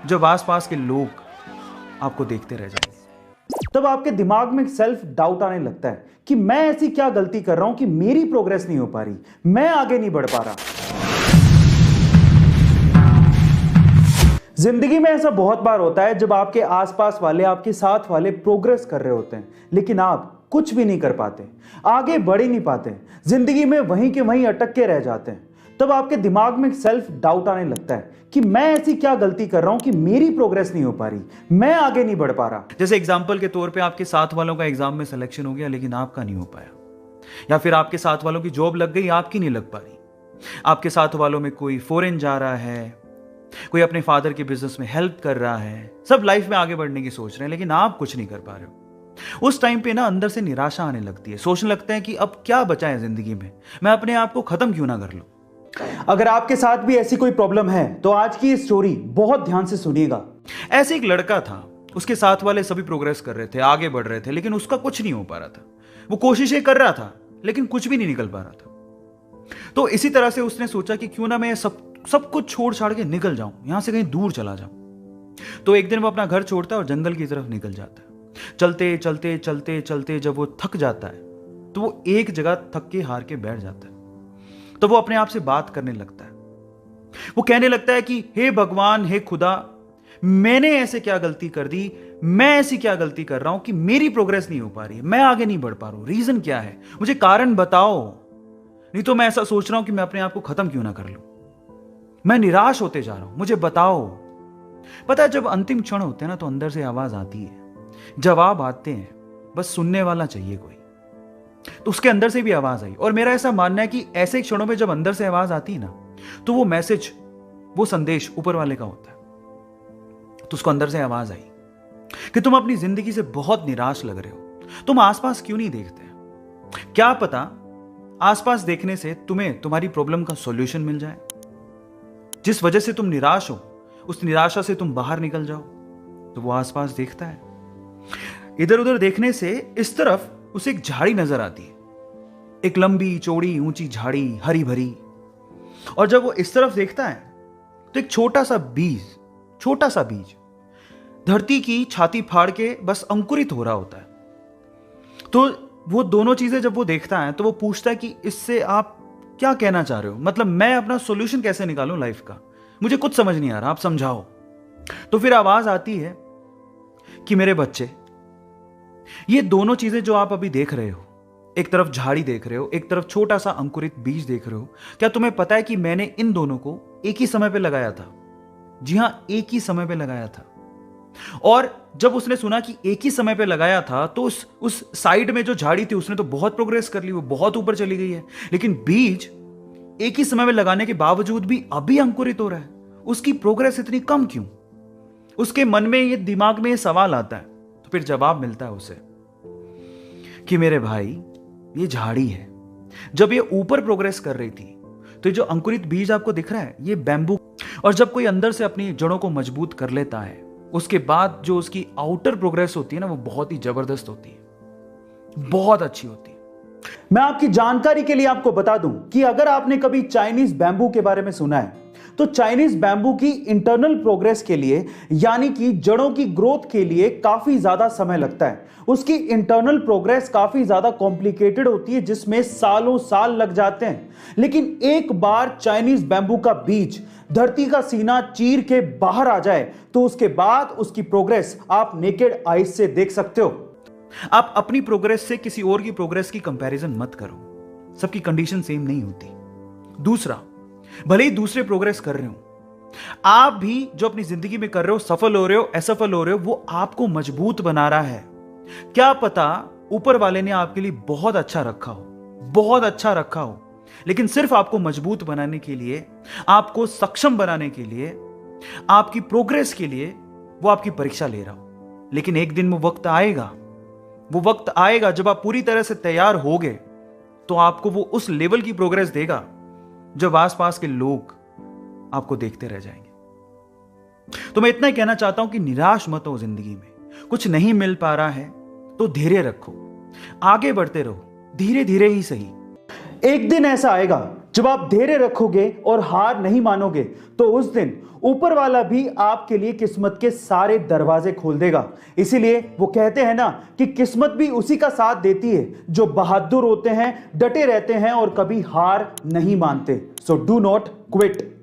जब आसपास के लोग आपको देखते रह जाएंगे। तब आपके दिमाग में सेल्फ डाउट आने लगता है कि मैं ऐसी क्या गलती कर रहा हूं कि मेरी प्रोग्रेस नहीं हो पा रही, मैं आगे नहीं बढ़ पा रहा। जिंदगी में ऐसा बहुत बार होता है जब आपके आसपास वाले, आपके साथ वाले प्रोग्रेस कर रहे होते हैं, लेकिन आप कुछ भी नहीं कर पाते, आगे बढ़ ही नहीं पाते, जिंदगी में वहीं के वहीं अटक के रह जाते हैं। तब आपके दिमाग में सेल्फ डाउट आने लगता है कि मैं ऐसी क्या गलती कर रहा हूं कि मेरी प्रोग्रेस नहीं हो पा रही, मैं आगे नहीं बढ़ पा रहा। जैसे एग्जाम्पल के तौर पे आपके साथ वालों का एग्जाम में सिलेक्शन हो गया लेकिन आपका नहीं हो पाया, या फिर आपके साथ वालों की जॉब लग गई, आपकी नहीं लग पा रही। आपके साथ वालों में कोई फॉरेन जा रहा है, कोई अपने फादर के बिजनेस में हेल्प कर रहा है, सब लाइफ में आगे बढ़ने की सोच रहे हैं, लेकिन आप कुछ नहीं कर पा रहे हो। उस टाइम पे ना अंदर से निराशा आने लगती है, सोचने लगते हैं कि अब क्या बचा है जिंदगी में, मैं अपने आप को खत्म क्यों ना कर लूं। अगर आपके साथ भी ऐसी कोई प्रॉब्लम है तो आज की ये स्टोरी बहुत ध्यान से सुनिएगा। ऐसे एक लड़का था, उसके साथ वाले सभी प्रोग्रेस कर रहे थे, आगे बढ़ रहे थे, लेकिन उसका कुछ नहीं हो पा रहा था। वो कोशिशें कर रहा था लेकिन कुछ भी नहीं निकल पा रहा था। तो इसी तरह से उसने सोचा कि क्यों ना मैं सब कुछ छोड़ छाड़ के निकल जाऊं, यहां से कहीं दूर चला जाऊं। तो एक दिन वो अपना घर छोड़ता है और जंगल की तरफ निकल जाता है। चलते चलते चलते चलते जब वो थक जाता है तो वो एक जगह थक के हार के बैठ जाता है। तो वो अपने आप से बात करने लगता है। वो कहने लगता है कि हे भगवान, हे खुदा, मैंने ऐसे क्या गलती कर दी, मैं ऐसी क्या गलती कर रहा हूं कि मेरी प्रोग्रेस नहीं हो पा रही है, मैं आगे नहीं बढ़ पा रहा हूं, रीजन क्या है, मुझे कारण बताओ, नहीं तो मैं ऐसा सोच रहा हूं कि मैं अपने आप को खत्म क्यों ना कर लूं, मैं निराश होते जा रहा हूं, मुझे बताओ। पता है, जब अंतिम क्षण होते हैं ना तो अंदर से आवाज आती है, जवाब आते हैं, बस सुनने वाला चाहिए कोई। तो उसके अंदर से भी आवाज आई, और मेरा ऐसा मानना है कि ऐसे क्षणों में जब अंदर से आवाज आती है ना तो वो मैसेज, वो संदेश ऊपर वाले का होता है। तो उसको अंदर से आवाज आई कि तुम अपनी जिंदगी से बहुत निराश लग रहे हो, तुम आसपास क्यों नहीं देखते, क्या पता आसपास देखने से तुम्हें तुम्हारी प्रॉब्लम का सॉल्यूशन मिल जाए, जिस वजह से तुम निराश हो उस निराशा से तुम बाहर निकल जाओ। तो वो आसपास देखता है, इधर उधर देखने से इस तरफ उसे एक झाड़ी नजर आती है, एक लंबी चौड़ी ऊंची झाड़ी, हरी भरी। और जब वो इस तरफ देखता है तो एक छोटा सा बीज धरती की छाती फाड़ के बस अंकुरित हो रहा होता है। तो वो दोनों चीजें जब वो देखता है तो वो पूछता है कि इससे आप क्या कहना चाह रहे हो, मतलब मैं अपना सॉल्यूशन कैसे निकालूं लाइफ का, मुझे कुछ समझ नहीं आ रहा, आप समझाओ। तो फिर आवाज आती है कि मेरे बच्चे, ये दोनों चीजें जो आप अभी देख रहे हो, एक तरफ झाड़ी देख रहे हो, एक तरफ छोटा सा अंकुरित बीज देख रहे हो, क्या तुम्हें पता है कि मैंने इन दोनों को एक ही समय पे लगाया था? जी हां, एक ही समय पे लगाया था। और जब उसने सुना कि एक ही समय पे लगाया था तो उस साइड में जो झाड़ी थी उसने तो बहुत प्रोग्रेस कर ली, वो बहुत ऊपर चली गई है, लेकिन बीज एक ही समय में लगाने के बावजूद भी अभी अंकुरित हो रहा है, उसकी प्रोग्रेस इतनी कम क्यों? उसके मन में, ये दिमाग में ये सवाल आता है। तो फिर जवाब मिलता है उसे कि मेरे भाई, ये झाड़ी है, जब ये ऊपर प्रोग्रेस कर रही थी तो ये जो अंकुरित बीज आपको दिख रहा है ये बैम्बू, और जब कोई अंदर से अपनी जड़ों को मजबूत कर लेता है उसके बाद जो उसकी आउटर प्रोग्रेस होती है ना वो बहुत ही जबरदस्त होती है, बहुत अच्छी होती है। मैं आपकी जानकारी के लिए आपको बता दूं कि अगर आपने कभी चाइनीज बैम्बू के बारे में सुना है तो चाइनीज बैम्बू की इंटरनल प्रोग्रेस के लिए, यानी कि जड़ों की ग्रोथ के लिए काफी ज्यादा समय लगता है। उसकी इंटरनल प्रोग्रेस काफी ज्यादा कॉम्प्लिकेटेड होती है जिसमें सालों साल लग जाते हैं। लेकिन एक बार चाइनीज बैम्बू का बीज धरती का सीना चीर के बाहर आ जाए तो उसके बाद उसकी प्रोग्रेस आप नेकेड आईज से देख सकते हो। आप अपनी प्रोग्रेस से किसी और की प्रोग्रेस की कंपैरिजन मत करो, सबकी कंडीशन सेम नहीं होती। दूसरा, भले ही दूसरे प्रोग्रेस कर रहे हो, आप भी जो अपनी जिंदगी में कर रहे हो, सफल हो रहे हो, असफल हो रहे हो, वो आपको मजबूत बना रहा है। क्या पता ऊपर वाले ने आपके लिए बहुत अच्छा रखा हो, बहुत अच्छा रखा हो, लेकिन सिर्फ आपको मजबूत बनाने के लिए, आपको सक्षम बनाने के लिए, आपकी प्रोग्रेस के लिए वो आपकी परीक्षा ले रहा हो। लेकिन एक दिन वो वक्त आएगा जब आप पूरी तरह से तैयार होगे तो आपको वो उस लेवल की प्रोग्रेस देगा जब आसपास के लोग आपको देखते रह जाएंगे। तो मैं इतना ही कहना चाहता हूं कि निराश मत हो, जिंदगी में कुछ नहीं मिल पा रहा है तो धैर्य रखो, आगे बढ़ते रहो, धीरे धीरे ही सही। एक दिन ऐसा आएगा जब आप धैर्य रखोगे और हार नहीं मानोगे तो उस दिन ऊपर वाला भी आपके लिए किस्मत के सारे दरवाजे खोल देगा। इसीलिए वो कहते हैं ना कि किस्मत भी उसी का साथ देती है जो बहादुर होते हैं, डटे रहते हैं और कभी हार नहीं मानते। So do not quit.